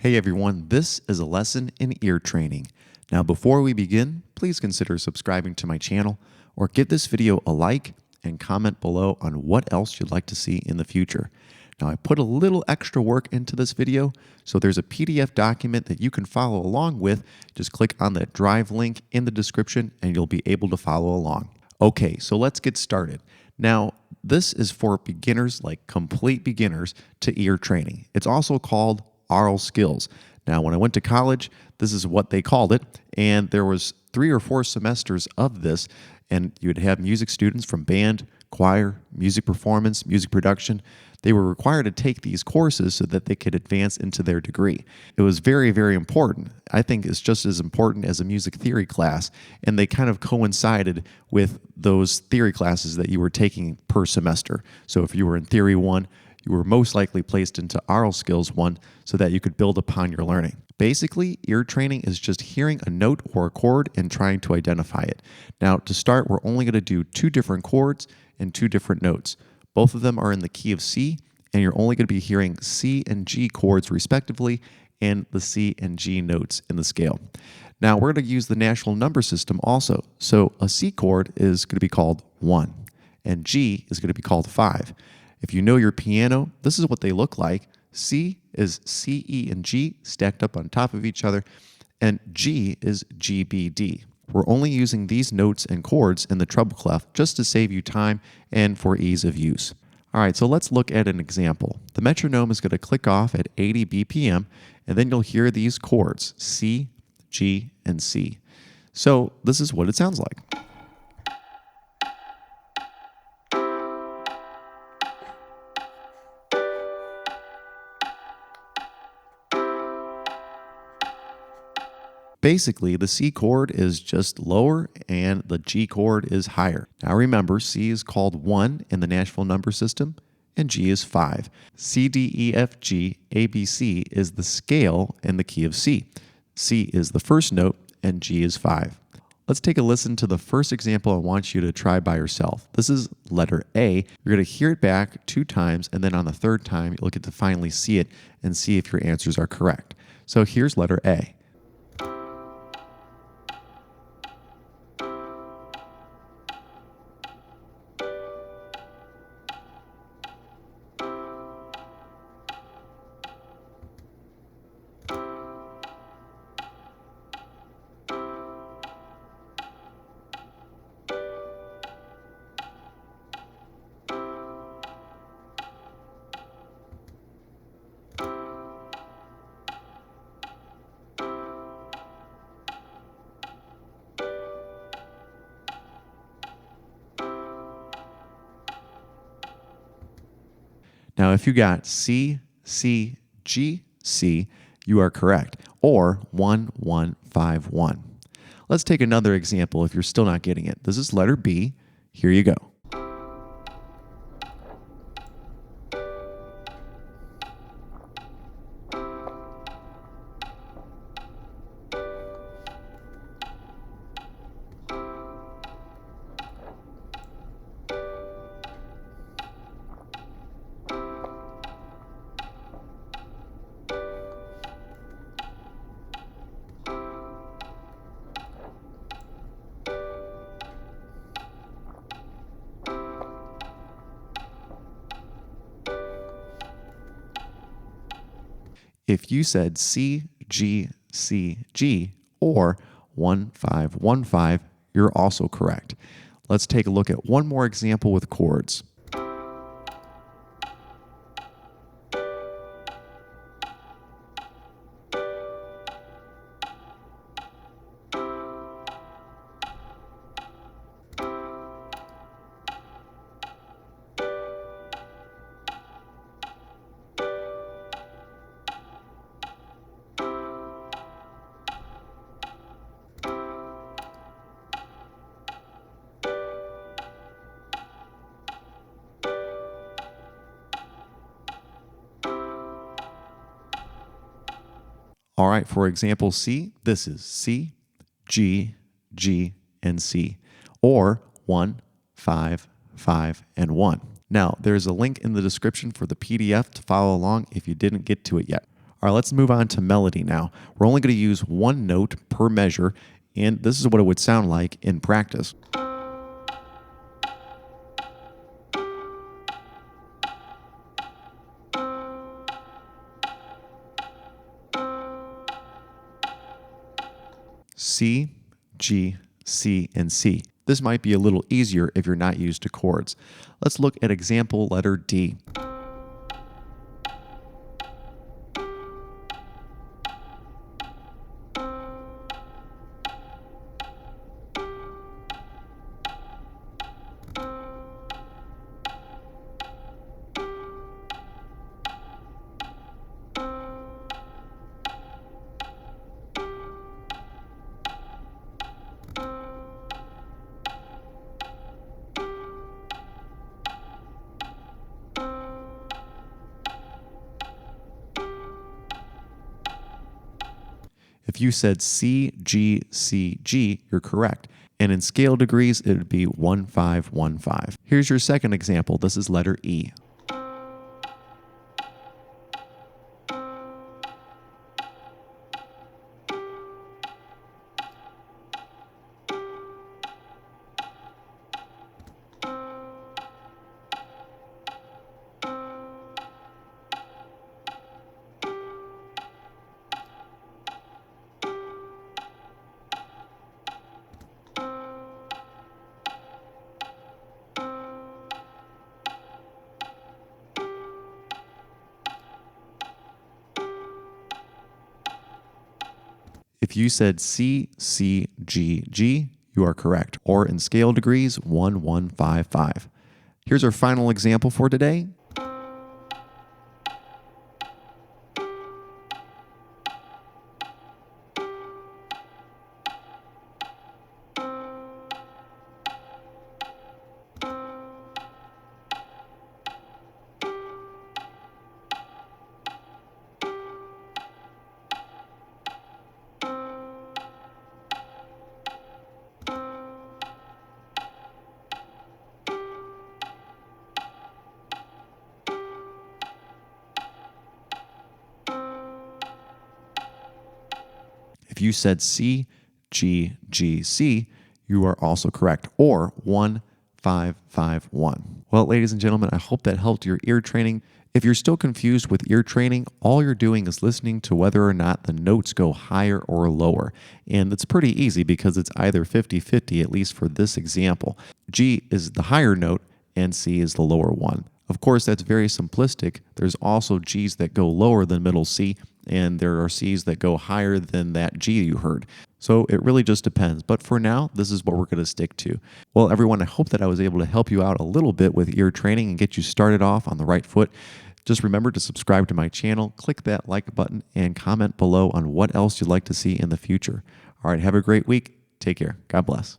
Hey everyone, this is a lesson in ear training. Now before we begin, please consider subscribing to my channel or give this video a like and comment below on what else you'd like to see in the future. Now I put a little extra work into this video, so there's a PDF document that you can follow along with. Just click on the Drive link in the description and you'll be able to follow along. Okay, so let's get started. Now, this is for beginners, like complete beginners, to ear training. It's also called Aural skills. Now, when I went to college, this is what they called it, and there was 3 or 4 semesters of this, and you would have music students from band, choir, music performance, music production. They were required to take these courses so that they could advance into their degree. It was very, very important. I think it's just as important as a music theory class, and they kind of coincided with those theory classes that you were taking per semester. So if you were in Theory 1, you were most likely placed into Aural Skills 1 so that you could build upon your learning. Basically, ear training is just hearing a note or a chord and trying to identify it. Now, to start, we're only going to do 2 different chords and 2 different notes. Both of them are in the key of C, and you're only going to be hearing C and G chords respectively, and the C and G notes in the scale. Now, we're going to use the natural number system also. So a C chord is going to be called 1, and G is going to be called 5. If you know your piano, this is what they look like. C is C, E, and G stacked up on top of each other, and G is G, B, D. We're only using these notes and chords in the treble clef just to save you time and for ease of use. All right, so let's look at an example. The metronome is going to click off at 80 BPM, and then you'll hear these chords, C, G, and C. So this is what it sounds like. Basically, the C chord is just lower and the G chord is higher. Now remember, C is called 1 in the natural number system and G is 5. C, D, E, F, G, A, B, C is the scale in the key of C. C is the first note and G is 5. Let's take a listen to the first example I want you to try by yourself. This is letter A. You're going to hear it back 2 times, and then on the 3rd time, you'll get to finally see it and see if your answers are correct. So here's letter A. Now, if you got C, C, G, C, you are correct, or 1, 1, 5, 1. Let's take another example if you're still not getting it. This is letter B. Here you go. If you said C, G, C, G, or 1, 5, 1, 5, you're also correct. Let's take a look at one more example with chords. All right, for example C, this is C, G, G, and C, or 1, 5, 5, and 1. Now, there's a link in the description for the PDF to follow along if you didn't get to it yet. All right, let's move on to melody now. We're only going to use one note per measure, and this is what it would sound like in practice. C, G, C, and C. This might be a little easier if you're not used to chords. Let's look at example letter D. If you said C, G, C, G, you're correct. And in scale degrees, it would be 1, 5, 1, 5. Here's your second example. This is letter E. If you said C, C, G, G, you are correct. Or in scale degrees, 1, 1, 5, 5. Here's our final example for today. If you said C, G, G, C, you are also correct, or 1, 5, 5, 1. Well, ladies and gentlemen, I hope that helped your ear training. If you're still confused with ear training, all you're doing is listening to whether or not the notes go higher or lower. And it's pretty easy because it's either 50-50, at least for this example. G is the higher note and C is the lower one. Of course, that's very simplistic. There's also Gs that go lower than middle C, and there are Cs that go higher than that G you heard. So it really just depends. But for now, this is what we're going to stick to. Well, everyone, I hope that I was able to help you out a little bit with ear training and get you started off on the right foot. Just remember to subscribe to my channel, click that like button, and comment below on what else you'd like to see in the future. All right, have a great week. Take care. God bless.